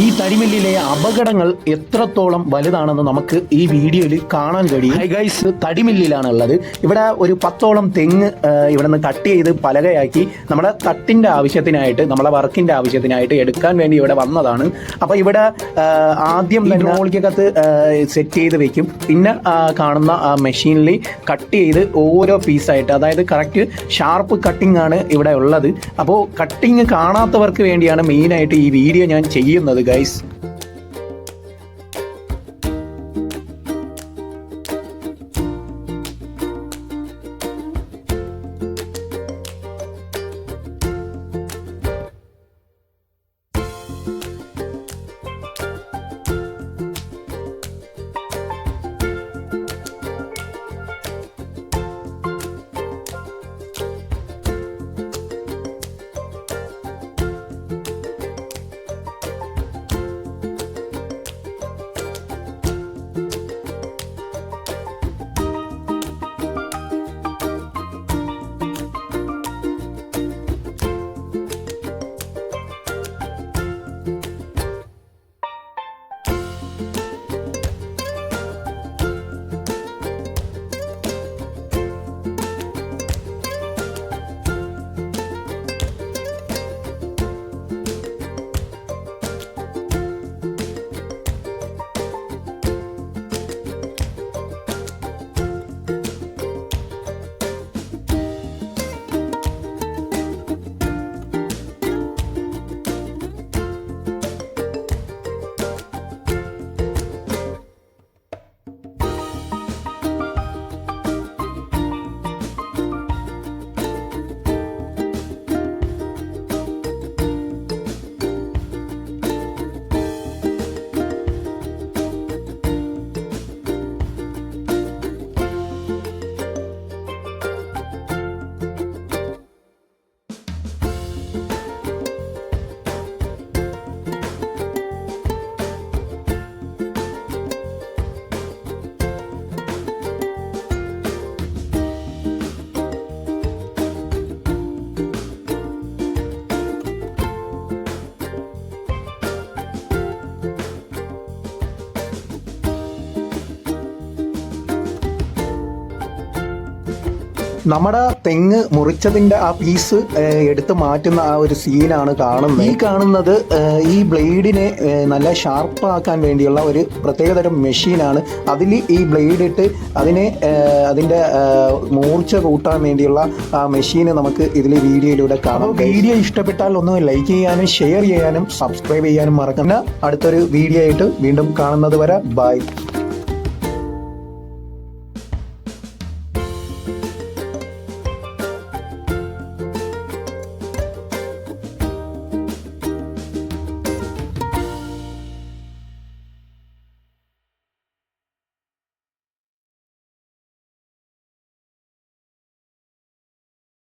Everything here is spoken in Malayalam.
ഈ തടിമില്ലിലെ അപകടങ്ങൾ എത്രത്തോളം വലുതാണെന്ന് നമുക്ക് ഈ വീഡിയോയിൽ കാണാൻ കഴിയും. ഹൈ ഗൈസ്, തടിമില്ലിലാണ് ഉള്ളത്. ഇവിടെ ഒരു 10ഓളം തെങ്ങ് ഇവിടെ നിന്ന് കട്ട് ചെയ്ത് പലകയാക്കി നമ്മുടെ തട്ടിൻ്റെ ആവശ്യത്തിനായിട്ട്, നമ്മളെ വർക്കിൻ്റെ ആവശ്യത്തിനായിട്ട് എടുക്കാൻ വേണ്ടി ഇവിടെ വന്നതാണ്. അപ്പോൾ ഇവിടെ ആദ്യം ഹൈഡ്രോളിക്കകത്ത് സെറ്റ് ചെയ്ത് വെക്കും. പിന്നെ കാണുന്ന ആ മെഷീനിൽ കട്ട് ചെയ്ത് ഓരോ പീസായിട്ട്, അതായത് കറക്റ്റ് ഷാർപ്പ് കട്ടിംഗ് ആണ് ഇവിടെ ഉള്ളത്. അപ്പോൾ കട്ടിങ് കാണാത്തവർക്ക് വേണ്ടിയാണ് മെയിനായിട്ട് ഈ വീഡിയോ ഞാൻ ചെയ്യുന്നത് ഗൈസ്. നമ്മുടെ തെങ്ങ് മുറിച്ചതിൻ്റെ ആ പീസ് എടുത്ത് മാറ്റുന്ന ആ ഒരു സീനാണ് കാണുന്നത്. ഈ കാണുന്നത് ഈ ബ്ലേഡിനെ നല്ല ഷാർപ്പാക്കാൻ വേണ്ടിയുള്ള ഒരു പ്രത്യേകതരം മെഷീനാണ്. അതിൽ ഈ ബ്ലേഡ് ഇട്ട് അതിൻ്റെ മൂർച്ച കൂട്ടാൻ വേണ്ടിയുള്ള ആ മെഷീന് നമുക്ക് ഇതിൽ വീഡിയോയിലൂടെ കാണാം. വീഡിയോ ഇഷ്ടപ്പെട്ടാൽ ഒന്ന് ലൈക്ക് ചെയ്യാനും ഷെയർ ചെയ്യാനും സബ്സ്ക്രൈബ് ചെയ്യാനും മറക്കണ്ട. അടുത്തൊരു വീഡിയോ ആയിട്ട് വീണ്ടും കാണുന്നത് വരെ ബൈ.